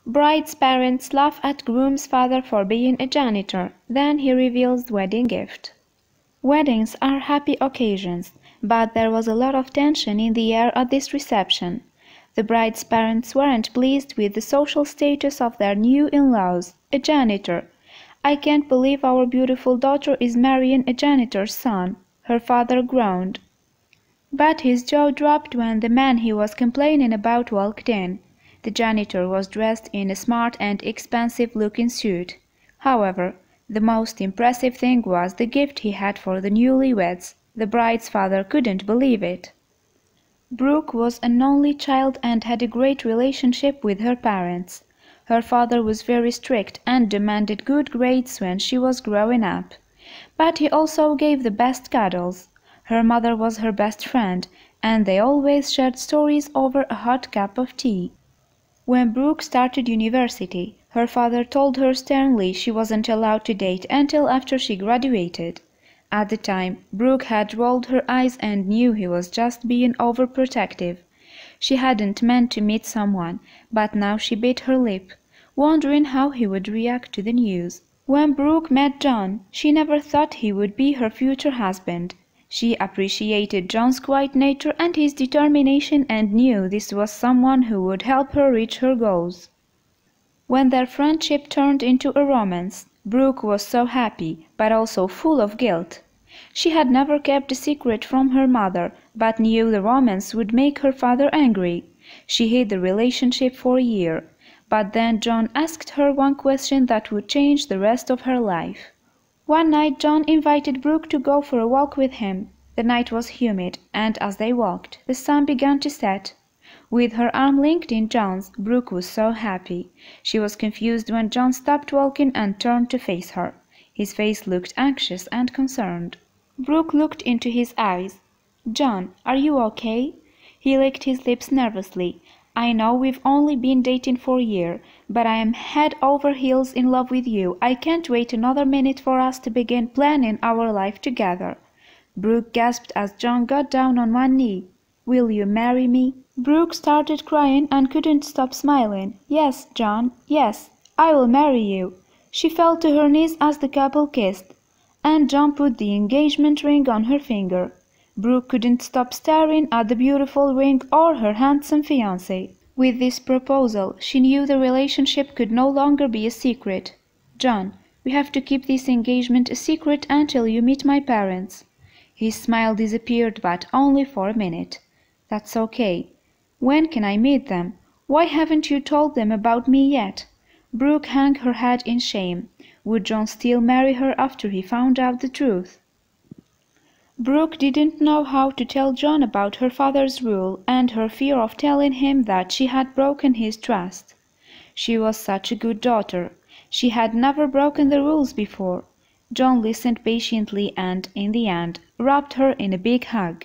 Bride's parents laugh at groom's father for being a janitor. Then he reveals the wedding gift. Weddings are happy occasions, but there was a lot of tension in the air at this reception. The bride's parents weren't pleased with the social status of their new in-laws, a janitor. "I can't believe our beautiful daughter is marrying a janitor's son," her father groaned. But his jaw dropped when the man he was complaining about walked in. The janitor was dressed in a smart and expensive-looking suit. However, the most impressive thing was the gift he had for the newlyweds. The bride's father couldn't believe it. Brooke was an only child and had a great relationship with her parents. Her father was very strict and demanded good grades when she was growing up. But he also gave the best cuddles. Her mother was her best friend, and they always shared stories over a hot cup of tea. When Brooke started university, her father told her sternly she wasn't allowed to date until after she graduated. At the time, Brooke had rolled her eyes and knew he was just being overprotective. She hadn't meant to meet someone, but now she bit her lip, wondering how he would react to the news. When Brooke met John, she never thought he would be her future husband. She appreciated John's quiet nature and his determination and knew this was someone who would help her reach her goals. When their friendship turned into a romance, Brooke was so happy, but also full of guilt. She had never kept a secret from her mother, but knew the romance would make her father angry. She hid the relationship for a year, but then John asked her one question that would change the rest of her life. One night John invited Brooke to go for a walk with him. The night was humid, and as they walked, the sun began to set. With her arm linked in John's, Brooke was so happy. She was confused when John stopped walking and turned to face her. His face looked anxious and concerned. Brooke looked into his eyes. "John, are you okay?" He licked his lips nervously. "I know we've only been dating for a year, but I am head over heels in love with you. I can't wait another minute for us to begin planning our life together." Brooke gasped as John got down on one knee. "Will you marry me?" Brooke started crying and couldn't stop smiling. "Yes, John, yes, I will marry you." She fell to her knees as the couple kissed, and John put the engagement ring on her finger. Brooke couldn't stop staring at the beautiful ring or her handsome fiancé. With this proposal, she knew the relationship could no longer be a secret. "John, we have to keep this engagement a secret until you meet my parents." His smile disappeared, but only for a minute. "That's okay. When can I meet them? Why haven't you told them about me yet?" Brooke hung her head in shame. Would John still marry her after he found out the truth? Brooke didn't know how to tell John about her father's rule and her fear of telling him that she had broken his trust. She was such a good daughter. She had never broken the rules before. John listened patiently and, in the end, wrapped her in a big hug.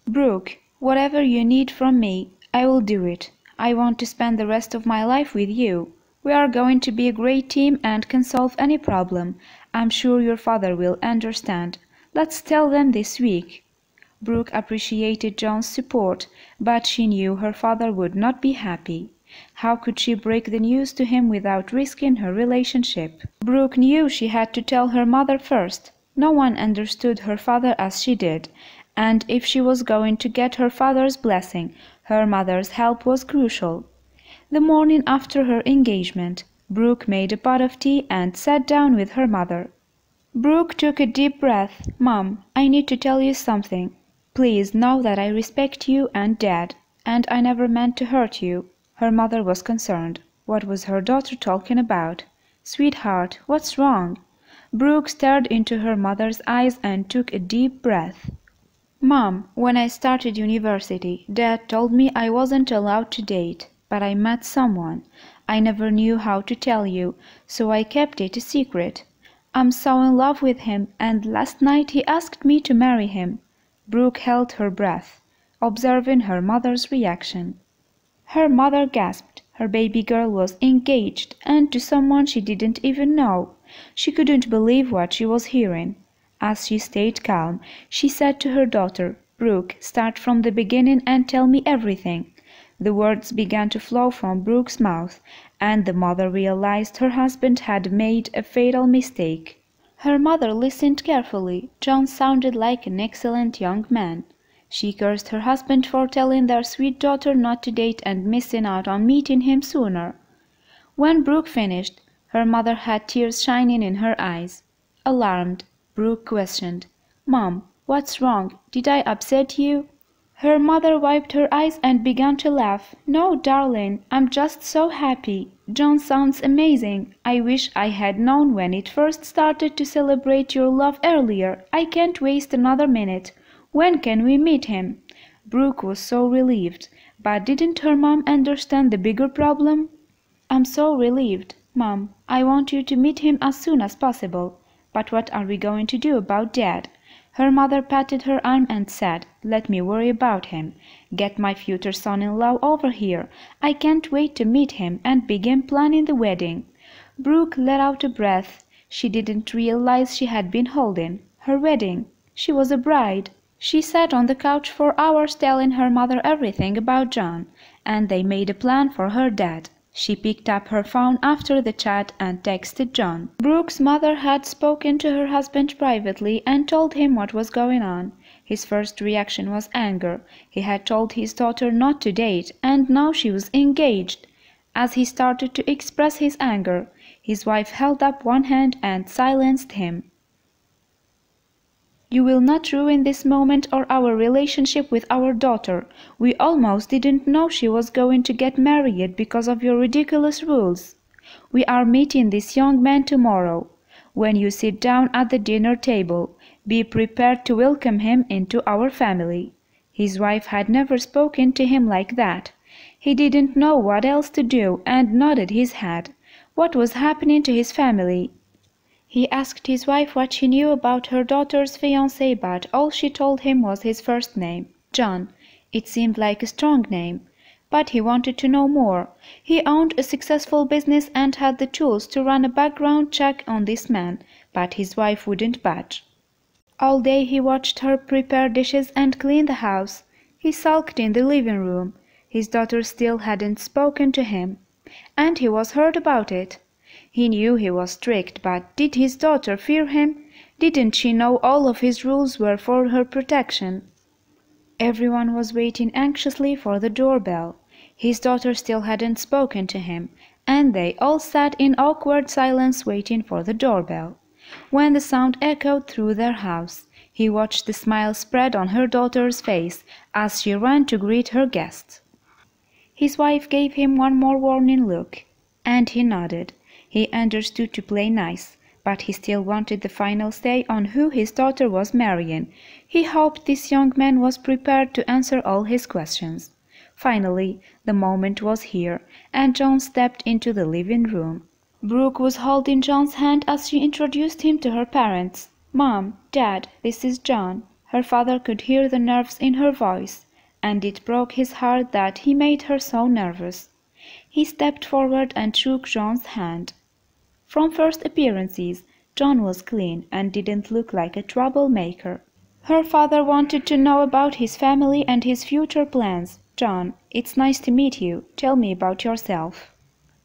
"Brooke, whatever you need from me, I will do it. I want to spend the rest of my life with you. We are going to be a great team and can solve any problem. I'm sure your father will understand. Let's tell them this week." Brooke appreciated John's support, but she knew her father would not be happy. How could she break the news to him without risking her relationship? Brooke knew she had to tell her mother first. No one understood her father as she did, and if she was going to get her father's blessing, her mother's help was crucial. The morning after her engagement, Brooke made a pot of tea and sat down with her mother. Brooke took a deep breath. "Mom, I need to tell you something. Please know that I respect you and Dad, and I never meant to hurt you." Her mother was concerned. What was her daughter talking about? "Sweetheart, what's wrong?" Brooke stared into her mother's eyes and took a deep breath. "Mom, when I started university, Dad told me I wasn't allowed to date, but I met someone. I never knew how to tell you, so I kept it a secret. I'm so in love with him, and last night he asked me to marry him." Brooke held her breath, observing her mother's reaction. Her mother gasped. Her baby girl was engaged, and to someone she didn't even know. She couldn't believe what she was hearing. As she stayed calm, she said to her daughter, "Brooke, start from the beginning and tell me everything." The words began to flow from Brooke's mouth, and the mother realized her husband had made a fatal mistake. Her mother listened carefully. John sounded like an excellent young man. She cursed her husband for telling their sweet daughter not to date and missing out on meeting him sooner. When Brooke finished, her mother had tears shining in her eyes. Alarmed, Brooke questioned, "Mom, what's wrong? Did I upset you?" Her mother wiped her eyes and began to laugh. "No, darling, I'm just so happy. John sounds amazing. I wish I had known when it first started to celebrate your love earlier. I can't waste another minute. When can we meet him?" Brooke was so relieved, but didn't her mom understand the bigger problem? "I'm so relieved, Mom. I want you to meet him as soon as possible. But what are we going to do about Dad?" Her mother patted her arm and said, "Let me worry about him. Get my future son-in-law over here. I can't wait to meet him and begin planning the wedding." Brooke let out a breath. She didn't realize she had been holding her wedding. She was a bride. She sat on the couch for hours telling her mother everything about John, and they made a plan for her dad. She picked up her phone after the chat and texted John. Brooke's mother had spoken to her husband privately and told him what was going on. His first reaction was anger. He had told his daughter not to date, and now she was engaged. As he started to express his anger, his wife held up one hand and silenced him. "You will not ruin this moment or our relationship with our daughter. We almost didn't know she was going to get married because of your ridiculous rules. We are meeting this young man tomorrow. When you sit down at the dinner table, be prepared to welcome him into our family." His wife had never spoken to him like that. He didn't know what else to do and nodded his head. What was happening to his family? He asked his wife what she knew about her daughter's fiancé, but all she told him was his first name, John. It seemed like a strong name, but he wanted to know more. He owned a successful business and had the tools to run a background check on this man, but his wife wouldn't budge. All day he watched her prepare dishes and clean the house. He sulked in the living room. His daughter still hadn't spoken to him, and he was hurt about it. He knew he was strict, but did his daughter fear him? Didn't she know all of his rules were for her protection? Everyone was waiting anxiously for the doorbell. His daughter still hadn't spoken to him, and they all sat in awkward silence waiting for the doorbell. When the sound echoed through their house, he watched the smile spread on her daughter's face as she ran to greet her guest. His wife gave him one more warning look, and he nodded. He understood to play nice, but he still wanted the final say on who his daughter was marrying. He hoped this young man was prepared to answer all his questions. Finally, the moment was here, and John stepped into the living room. Brooke was holding John's hand as she introduced him to her parents. "Mom, Dad, this is John." Her father could hear the nerves in her voice, and it broke his heart that he made her so nervous. He stepped forward and shook John's hand. From first appearances, John was clean and didn't look like a troublemaker. Her father wanted to know about his family and his future plans. "John, it's nice to meet you. Tell me about yourself."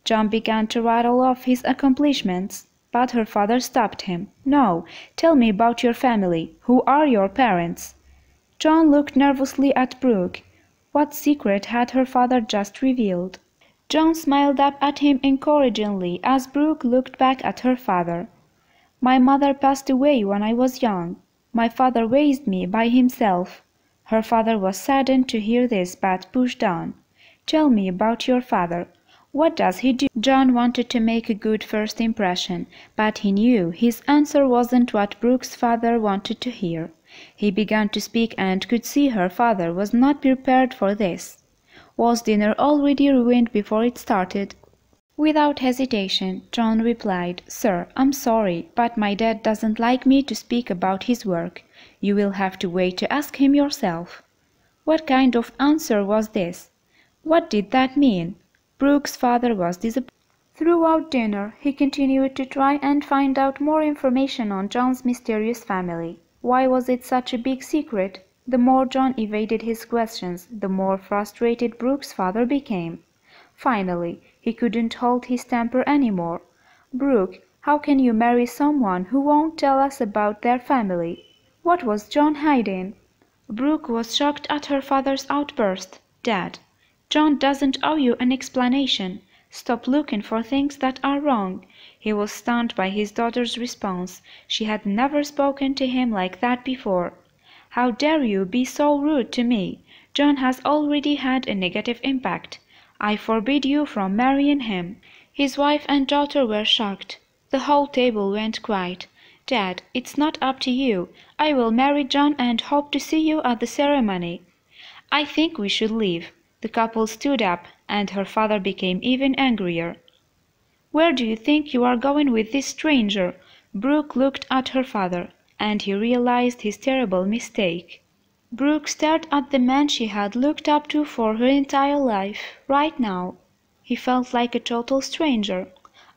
John began to rattle off his accomplishments, but her father stopped him. "No, tell me about your family. Who are your parents?" John looked nervously at Brooke. What secret had her father just revealed? John smiled up at him encouragingly as Brooke looked back at her father. "My mother passed away when I was young. My father raised me by himself." Her father was saddened to hear this, but pushed on. "Tell me about your father. What does he do?" John wanted to make a good first impression, but he knew his answer wasn't what Brooke's father wanted to hear. He began to speak and could see her father was not prepared for this. Was dinner already ruined before it started? Without hesitation, John replied, "Sir, I'm sorry, but my dad doesn't like me to speak about his work. You will have to wait to ask him yourself." What kind of answer was this? What did that mean? Brooke's father was disappointed. Throughout dinner, he continued to try and find out more information on John's mysterious family. Why was it such a big secret? The more John evaded his questions, the more frustrated Brooke's father became. Finally, he He couldn't hold his temper any more. "Brooke, how can you marry someone who won't tell us about their family? What was John hiding?" Brooke was shocked at her father's outburst. "Dad, John doesn't owe you an explanation. Stop looking for things that are wrong." He was stunned by his daughter's response. She had never spoken to him like that before. "How dare you be so rude to me? John has already had a negative impact. I forbid you from marrying him." His wife and daughter were shocked. The whole table went quiet. "Dad, it's not up to you. I will marry John and hope to see you at the ceremony." "I think we should leave." The couple stood up, and her father became even angrier. "Where do you think you are going with this stranger?" Brooke looked at her father, and he realized his terrible mistake. Brooke stared at the man she had looked up to for her entire life. Right now, he felt like a total stranger.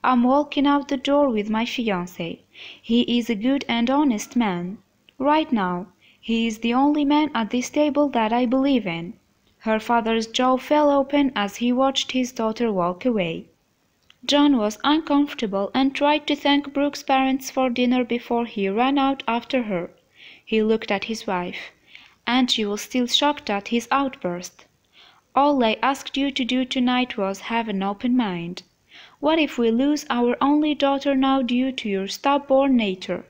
"I'm walking out the door with my fiancé. He is a good and honest man. Right now, he is the only man at this table that I believe in." Her father's jaw fell open as he watched his daughter walk away. John was uncomfortable and tried to thank Brooke's parents for dinner before he ran out after her. He looked at his wife, and she was still shocked at his outburst. "All I asked you to do tonight was have an open mind. What if we lose our only daughter now due to your stubborn nature?"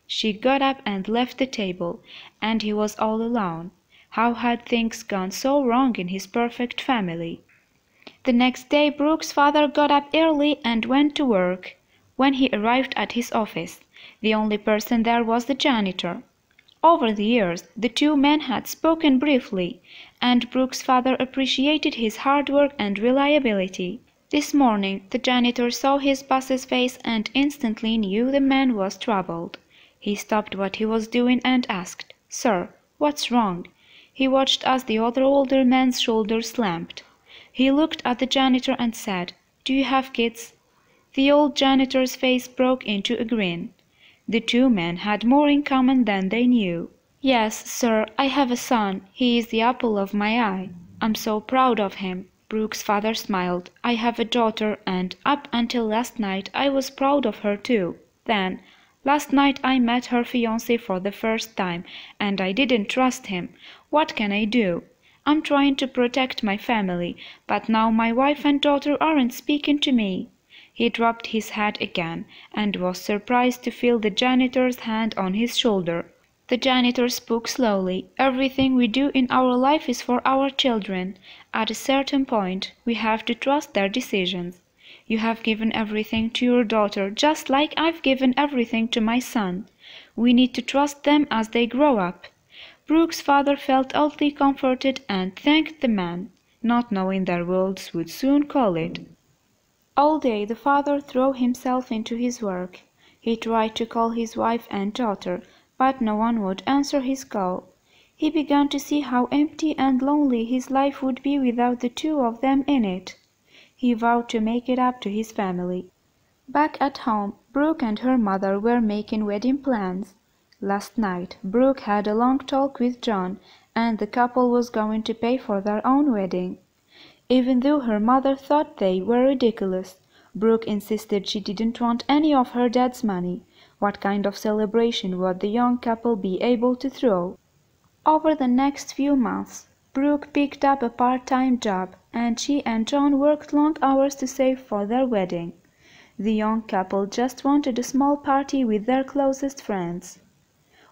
She got up and left the table, and he was all alone. How had things gone so wrong in his perfect family? The next day Brooke's father got up early and went to work. When he arrived at his office, the only person there was the janitor. Over the years the two men had spoken briefly, and Brooke's father appreciated his hard work and reliability. This morning the janitor saw his boss's face and instantly knew the man was troubled. He stopped what he was doing and asked, "Sir, what's wrong?" He watched as the other older man's shoulders slumped. He looked at the janitor and said, "Do you have kids?" The old janitor's face broke into a grin. The two men had more in common than they knew. "Yes, sir, I have a son. He is the apple of my eye. I'm so proud of him." Brooke's father smiled. "I have a daughter, and up until last night I was proud of her too. Then, last night I met her fiancé for the first time, and I didn't trust him. What can I do? I'm trying to protect my family, but now my wife and daughter aren't speaking to me." He dropped his head again, and was surprised to feel the janitor's hand on his shoulder. The janitor spoke slowly. "Everything we do in our life is for our children. At a certain point, we have to trust their decisions. You have given everything to your daughter, just like I've given everything to my son. We need to trust them as they grow up." Brooke's father felt oddly comforted and thanked the man, not knowing their worlds would soon collide. All day the father threw himself into his work. He tried to call his wife and daughter, but no one would answer his call. He began to see how empty and lonely his life would be without the two of them in it. He vowed to make it up to his family. Back at home, Brooke and her mother were making wedding plans. Last night Brooke had a long talk with John, and the couple was going to pay for their own wedding. Even though her mother thought they were ridiculous, Brooke insisted she didn't want any of her dad's money. What kind of celebration would the young couple be able to throw? Over the next few months, Brooke picked up a part-time job, and she and John worked long hours to save for their wedding. The young couple just wanted a small party with their closest friends.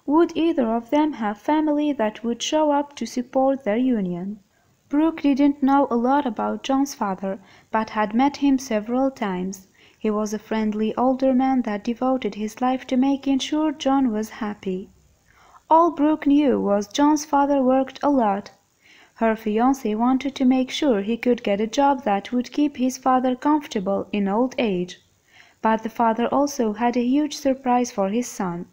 Would either of them have family that would show up to support their union? Brooke didn't know a lot about John's father, but had met him several times. He was a friendly older man that devoted his life to making sure John was happy. All Brooke knew was John's father worked a lot. Her fiancé wanted to make sure he could get a job that would keep his father comfortable in old age. But the father also had a huge surprise for his son.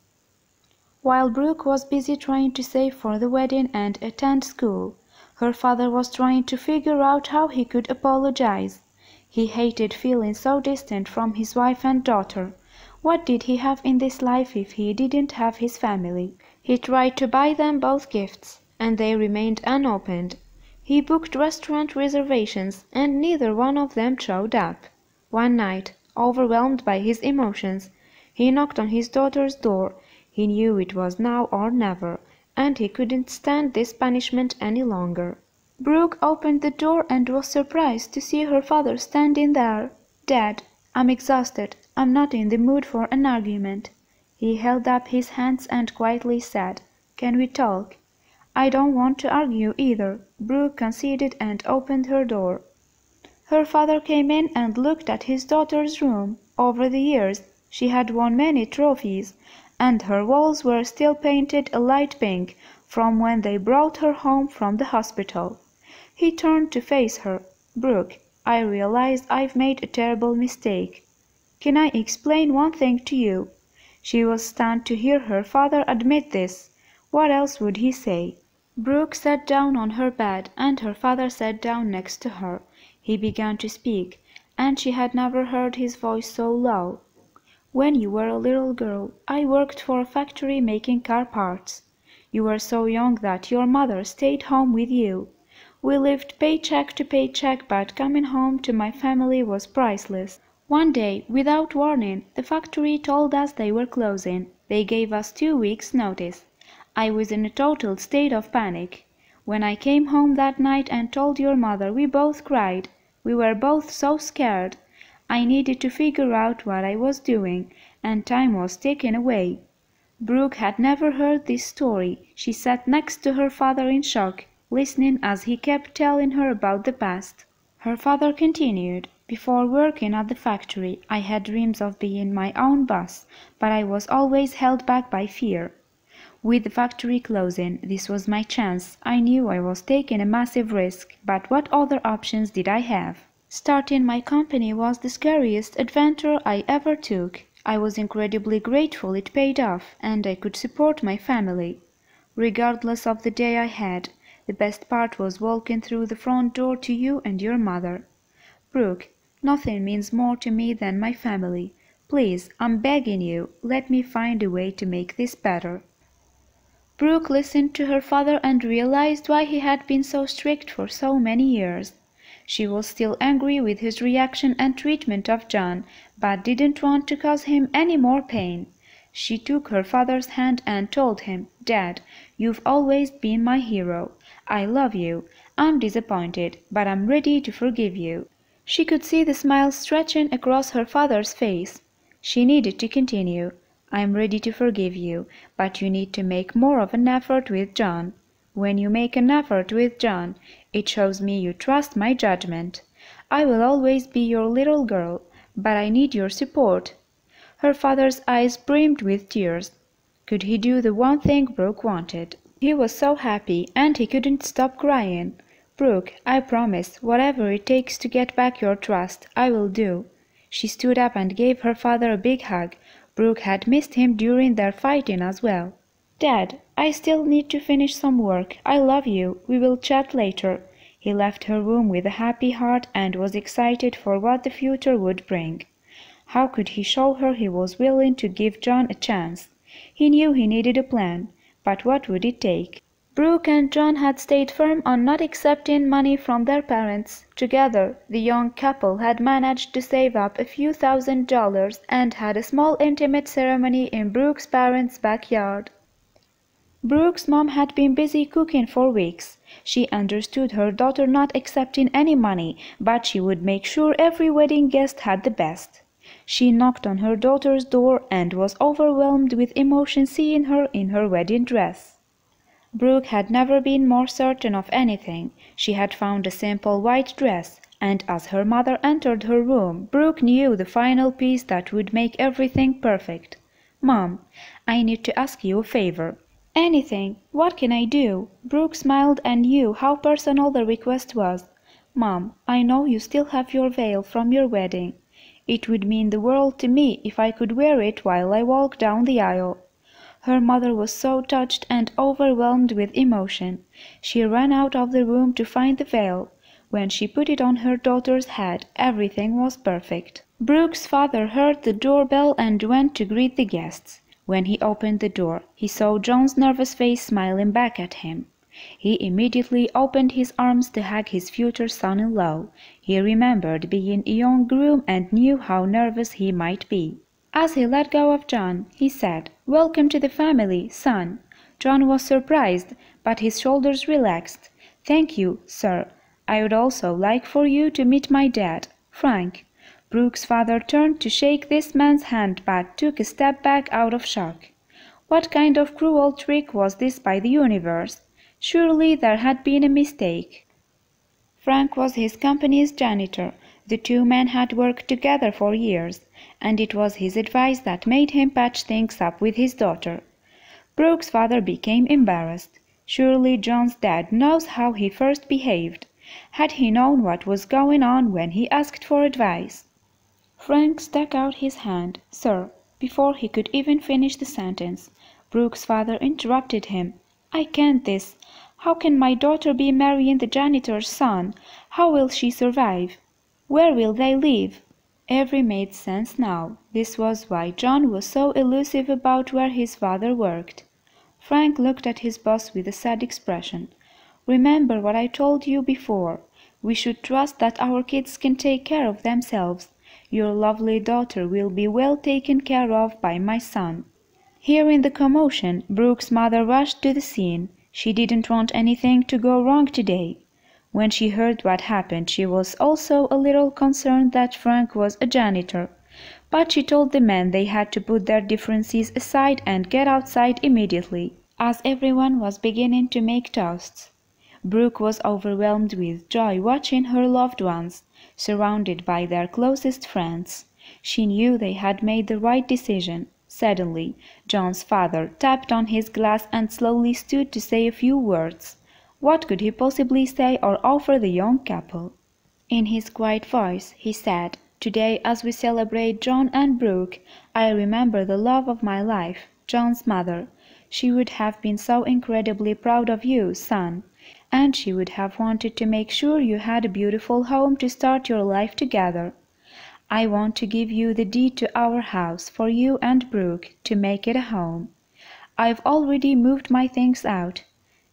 While Brooke was busy trying to save for the wedding and attend school, her father was trying to figure out how he could apologize. He hated feeling so distant from his wife and daughter. What did he have in this life if he didn't have his family? He tried to buy them both gifts, and they remained unopened. He booked restaurant reservations, and neither one of them showed up. One night, overwhelmed by his emotions, he knocked on his daughter's door. He knew it was now or never, and he couldn't stand this punishment any longer. Brooke opened the door and was surprised to see her father standing there. "Dad, I'm exhausted. I'm not in the mood for an argument." He held up his hands and quietly said, "Can we talk?" "I don't want to argue either," Brooke conceded and opened her door. Her father came in and looked at his daughter's room. Over the years she had won many trophies, and her walls were still painted a light pink from when they brought her home from the hospital. He turned to face her. "Brooke, I realize I've made a terrible mistake. Can I explain one thing to you?" She was stunned to hear her father admit this. What else would he say? Brooke sat down on her bed, and her father sat down next to her. He began to speak, and she had never heard his voice so low. "When you were a little girl, I worked for a factory making car parts. You were so young that your mother stayed home with you. We lived paycheck to paycheck, but coming home to my family was priceless. One day, without warning, the factory told us they were closing. They gave us 2 weeks' notice. I was in a total state of panic. When I came home that night and told your mother, we both cried. We were both so scared. I needed to figure out what I was doing, and time was ticking away." Brooke had never heard this story. She sat next to her father in shock, listening as he kept telling her about the past. Her father continued, "Before working at the factory, I had dreams of being my own boss, but I was always held back by fear. With the factory closing, this was my chance. I knew I was taking a massive risk, but what other options did I have? Starting my company was the scariest adventure I ever took. I was incredibly grateful it paid off, and I could support my family. Regardless of the day I had, the best part was walking through the front door to you and your mother. Brooke, nothing means more to me than my family. Please, I'm begging you, let me find a way to make this better." Brooke listened to her father and realized why he had been so strict for so many years. She was still angry with his reaction and treatment of John, but didn't want to cause him any more pain. She took her father's hand and told him, "Dad, you've always been my hero. I love you. I'm disappointed, but I'm ready to forgive you." She could see the smile stretching across her father's face. She needed to continue. "I'm ready to forgive you, but you need to make more of an effort with John. When you make an effort with John, it shows me you trust my judgment. I will always be your little girl, but I need your support." Her father's eyes brimmed with tears. Could he do the one thing Brooke wanted? He was so happy, and he couldn't stop crying. "Brooke, I promise, whatever it takes to get back your trust, I will do." She stood up and gave her father a big hug. Brooke had missed him during their fighting as well. "Dad, I still need to finish some work. I love you. We will chat later." He left her room with a happy heart and was excited for what the future would bring. How could he show her he was willing to give John a chance? He knew he needed a plan, but what would it take? Brooke and John had stayed firm on not accepting money from their parents. Together, the young couple had managed to save up a few $1,000s and had a small intimate ceremony in Brooke's parents' backyard. Brooke's mom had been busy cooking for weeks. She understood her daughter not accepting any money, but she would make sure every wedding guest had the best. She knocked on her daughter's door and was overwhelmed with emotion seeing her in her wedding dress. Brooke had never been more certain of anything. She had found a simple white dress, and as her mother entered her room, Brooke knew the final piece that would make everything perfect. "Mom, I need to ask you a favor." "Anything. What can I do?" Brooke smiled and knew how personal the request was. "Mom, I know you still have your veil from your wedding. It would mean the world to me if I could wear it while I walk down the aisle." Her mother was so touched and overwhelmed with emotion. She ran out of the room to find the veil. When she put it on her daughter's head, everything was perfect. Brooke's father heard the doorbell and went to greet the guests. When he opened the door, he saw John's nervous face smiling back at him. He immediately opened his arms to hug his future son-in-law. He remembered being a young groom and knew how nervous he might be. As he let go of John, he said, "Welcome to the family, son." John was surprised, but his shoulders relaxed. "Thank you, sir. I would also like for you to meet my dad, Frank." Brooke's father turned to shake this man's hand but took a step back out of shock. What kind of cruel trick was this by the universe? Surely there had been a mistake. Frank was his company's janitor. The two men had worked together for years, and it was his advice that made him patch things up with his daughter. Brooke's father became embarrassed. Surely John's dad knows how he first behaved. Had he known what was going on when he asked for advice? Frank stuck out his hand. "Sir," before he could even finish the sentence. Brooke's father interrupted him. "I can't this. How can my daughter be marrying the janitor's son? How will she survive? Where will they live?" Every made sense now. This was why John was so elusive about where his father worked. Frank looked at his boss with a sad expression. "Remember what I told you before. We should trust that our kids can take care of themselves. Your lovely daughter will be well taken care of by my son." Hearing the commotion, Brooke's mother rushed to the scene. She didn't want anything to go wrong today. When she heard what happened, she was also a little concerned that Frank was a janitor. But she told the men they had to put their differences aside and get outside immediately, as everyone was beginning to make toasts. Brooke was overwhelmed with joy watching her loved ones, surrounded by their closest friends. She knew they had made the right decision. Suddenly, John's father tapped on his glass and slowly stood to say a few words. What could he possibly say or offer the young couple? In his quiet voice, he said, "Today, as we celebrate John and Brooke, I remember the love of my life, John's mother. She would have been so incredibly proud of you, son, and she would have wanted to make sure you had a beautiful home to start your life together. I want to give you the deed to our house for you and Brooke to make it a home. I've already moved my things out."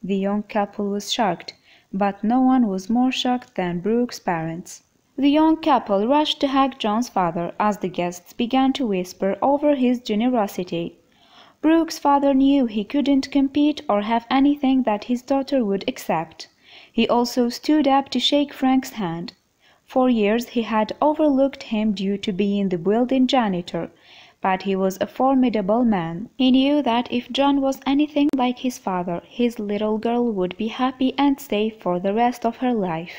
The young couple was shocked, but no one was more shocked than Brooke's parents. The young couple rushed to hug John's father as the guests began to whisper over his generosity. Brooke's father knew he couldn't compete or have anything that his daughter would accept. He also stood up to shake Frank's hand. For years he had overlooked him due to being the building janitor, but he was a formidable man. He knew that if John was anything like his father, his little girl would be happy and safe for the rest of her life.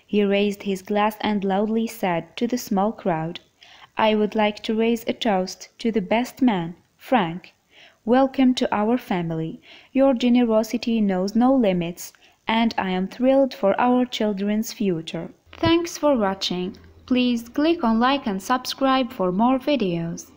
He raised his glass and loudly said to the small crowd, "I would like to raise a toast to the best man, Frank. Welcome to our family. Your generosity knows no limits, and I am thrilled for our children's future." Thanks for watching. Please click on like and subscribe for more videos.